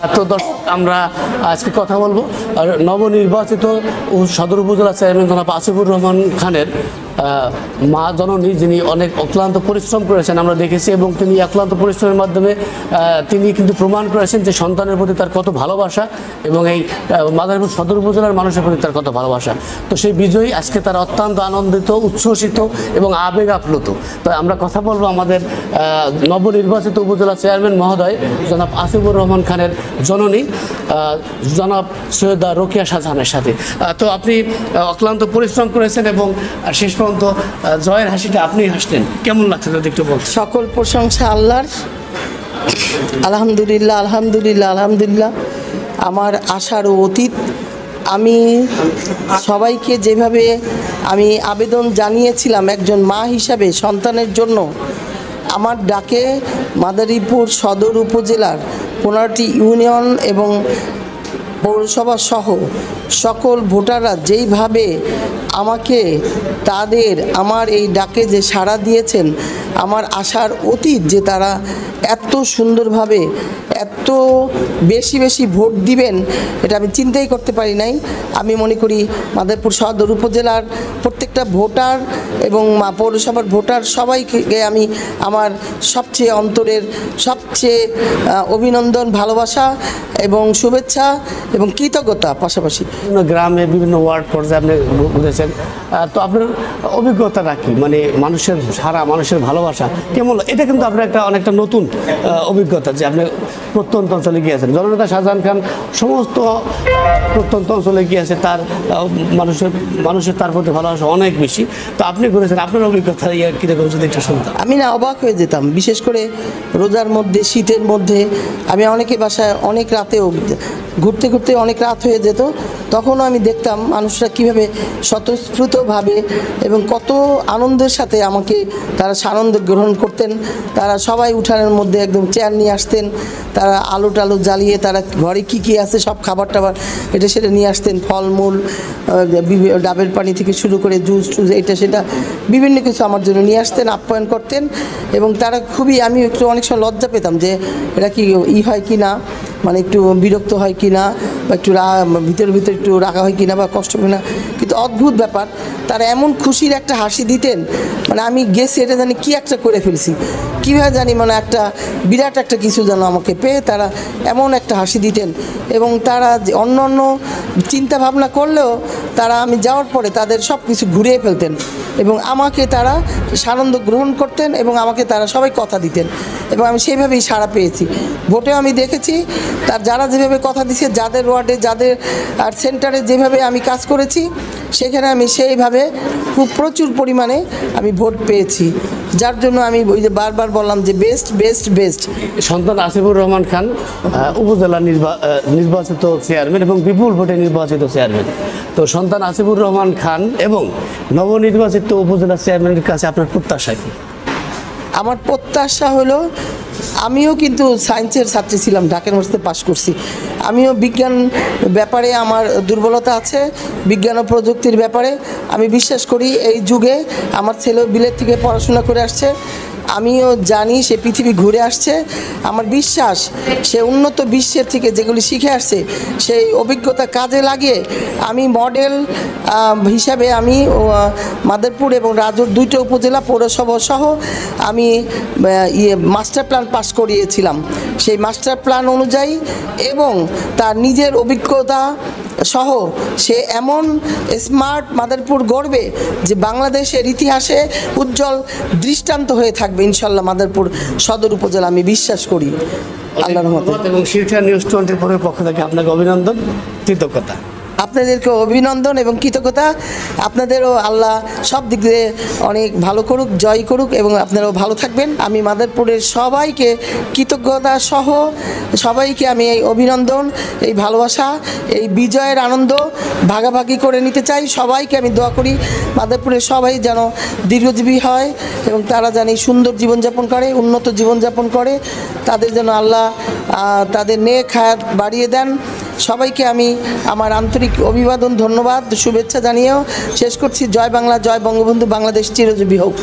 তো দর্শক আমরা আজকে কথা বলবো আর নবনির্বাচিত সদর উপজেলা চেয়ারম্যান জনাব আসিফুর রহমান খানের মা জননী, যিনি অনেক অক্লান্ত পরিশ্রম করেছেন আমরা দেখেছি, এবং তিনি অক্লান্ত পরিশ্রমের মাধ্যমে তিনি কিন্তু প্রমাণ করেছেন যে সন্তানের প্রতি তার কত ভালোবাসা এবং এই মাদারীপুর সদর উপজেলার মানুষের প্রতি তার কত ভালোবাসা। তো সেই বিজয়ী আজকে তারা অত্যন্ত আনন্দিত, উচ্ছ্বসিত এবং আবেগ আপ্লুত। তো আমরা কথা বলবো আমাদের নবনির্বাচিত উপজেলা চেয়ারম্যান মহোদয় জনাব আসিফুর রহমান খানের জননী জনাব সৈয়দা রোকেয়া শাহজাহানের সাথে। তো আপনি অক্লান্ত পরিশ্রম করেছেন এবং শেষ পর্যন্ত জয়ের হাসিটা আপনি হাসলেন, কেমন লাগছে যদি একটু বলুন। সকল প্রশংসা আল্লাহর। আলহামদুলিল্লাহ, আলহামদুলিল্লাহ, আলহামদুলিল্লাহ। আমার আশারও অতীত। আমি সবাইকে যেভাবে আমি আবেদন জানিয়েছিলাম একজন মা হিসাবে সন্তানের জন্য, আমার ডাকে মাদারীপুর সদর উপজেলার 15টি ইউনিয়ন এবং পৌরসভা সহ সকল ভোটাররা যেইভাবে আমাকে আমার এই ডাকে যে সাড়া দিয়েছেন, আমার আশার অতীত যে তারা এত সুন্দরভাবে এত বেশি বেশি ভোট দিবেন এটা আমি চিন্তাই করতে পারি নাই। আমি মনে করি মাদারীপুর সদর উপজেলার প্রত্যেকটা ভোটার এবং পৌরসভার ভোটার সবাইকে আমি আমার সবচেয়ে অন্তরের সবচেয়ে অভিনন্দন, ভালোবাসা এবং শুভেচ্ছা এবং কৃতজ্ঞতা পাশাপাশি। গ্রামে বিভিন্ন ওয়ার্ড পর্যায়ে আপনি ঘুরেছেন, তো আপনার অভিজ্ঞতাটা কি? মানে সারা মানুষের ভালোবাসা কেমন? এটা কিন্তু আপনার অনেকটা নতুন অভিজ্ঞতা যে আপনি প্রত্যন্ত অঞ্চলে গিয়েছেন। জননেতা শাহজাহান খান সমস্ত প্রত্যন্ত অঞ্চলে গিয়েছে, তার মানুষের তার প্রতি ভালোবাসা অনেক বেশি। তো আপনি ঘুরেছেন, আপনার অভিজ্ঞতা কীরকম যদি একটু শুনতাম। আমি না অবাক হয়ে যেতাম, বিশেষ করে রোজার মধ্যে, শীতের মধ্যে। আমি অনেকে বাসায় অনেক রাতেও ঘুরতে ঘুরতে অনেক রাত হয়ে যেত, তখনও আমি দেখতাম মানুষরা কীভাবে স্বতঃস্ফূর্তভাবে এবং কত আনন্দের সাথে আমাকে তারা সানন্দ গ্রহণ করতেন। তারা সবাই উঠানের মধ্যে একদম চেয়ার নিয়ে আসতেন, তারা আলো টালো জ্বালিয়ে তারা ঘরে কী কী আছে সব খাবার টাবার এটা সেটা নিয়ে আসতেন, ফলমূল, ডাবের পানি থেকে শুরু করে জুস টুস এটা সেটা বিভিন্ন কিছু আমার জন্য নিয়ে আসতেন, আপ্যায়ন করতেন। এবং তারা খুবই, আমি একটু অনেক সময় লজ্জা পেতাম যে এটা কি হয় কি না, মানে একটু বিরক্ত হয় কি না, বা একটু ভিতরে ভিতরে একটু রাখা হয় কি না, বা কষ্ট হয় না। কিন্তু অদ্ভুত ব্যাপার, তারা এমন খুশির একটা হাসি দিতেন, মানে আমি গেছি এটা জানি কি একটা করে ফেলছি, কীভাবে জানি, মানে একটা বিরাট একটা কিছু যেন আমাকে পেয়ে তারা এমন একটা হাসি দিতেন। এবং তারা অন্য অন্য চিন্তা ভাবনা করলেও তারা আমি যাওয়ার পরে তাদের সব কিছু ঘুরিয়ে ফেলতেন এবং আমাকে তারা সানন্দ গ্রহণ করতেন এবং আমাকে তারা সবাই কথা দিতেন এবং আমি সেইভাবেই সাড়া পেয়েছি। ভোটেও আমি দেখেছি তার যারা যেভাবে কথা দিচ্ছে, যাদের ওয়ার্ডে, যাদের সেন্টারে যেভাবে আমি কাজ করেছি, সেখানে আমি সেইভাবে খুব প্রচুর পরিমাণে আমি ভোট পেয়েছি, যার জন্য আমি ওই যে বারবার বললাম যে বেস্ট বেস্ট বেস্ট। সন্তান আসিফুর রহমান খান উপজেলা নির্বাচিত চেয়ারম্যান এবং বিপুল ভোটে নির্বাচিত চেয়ারম্যান। তো সন্তান আসিফুর রহমান খান এবং নবনির্বাচিত উপজেলা চেয়ারম্যানের কাছে আপনার প্রত্যাশা কি? আমার প্রত্যাশা হলো, আমিও কিন্তু সায়েন্সের ছাত্রী ছিলাম, ঢাকা ইউনিভার্সিটিতে পাশ করছি। আমিও বিজ্ঞান ব্যাপারে আমার দুর্বলতা আছে, বিজ্ঞান ও প্রযুক্তির ব্যাপারে আমি বিশ্বাস করি। এই যুগে আমার ছেলেও বিলেত থেকে পড়াশোনা করে আসছে, আমিও জানি সে পৃথিবী ঘুরে আসছে। আমার বিশ্বাস সে উন্নত বিশ্বের থেকে যেগুলি শিখে আসছে সেই অভিজ্ঞতা কাজে লাগিয়ে আমি মডেল হিসাবে আমি মাদারীপুর এবং রাজুর 2টা উপজেলা পৌরসভা সহ আমি মাস্টার প্ল্যান পাস করিয়েছিলাম। সেই মাস্টার প্ল্যান অনুযায়ী এবং তার নিজের অভিজ্ঞতা সহ সে এমন স্মার্ট মাদারীপুর গড়বে যে বাংলাদেশের ইতিহাসে উজ্জ্বল দৃষ্টান্ত হয়ে থাকবে ইনশাল্লাহ মাদারীপুর সদর উপজেলা, আমি বিশ্বাস করি আল্লাহর রহমতে। এবং শিক্ষা নিউজ 24 পক্ষ থেকে আপনাকে অভিনন্দন, কৃতজ্ঞতা। আপনাদেরকে অভিনন্দন এবং কৃতজ্ঞতা। আপনাদেরও আল্লাহ সব দিক দিয়ে অনেক ভালো করুক, জয় করুক এবং আপনারাও ভালো থাকবেন। আমি মাদারীপুরের সবাইকে কৃতজ্ঞতা সহ সবাইকে আমি এই অভিনন্দন, এই ভালোবাসা, এই বিজয়ের আনন্দ ভাগাভাগি করে নিতে চাই। সবাইকে আমি দোয়া করি মাদারীপুরের সবাই যেন দীর্ঘজীবী হয় এবং তারা যেন সুন্দর জীবনযাপন করে, উন্নত জীবনযাপন করে, তাদের যেন আল্লাহ তাদের নেক হায়াত বাড়িয়ে দেন। সবাইকে আমি আমার আন্তরিক অভিবাদন, ধন্যবাদ, শুভেচ্ছা জানিয়েও শেষ করছি। জয় বাংলা, জয় বঙ্গবন্ধু, বাংলাদেশ চিরজীবী হোক।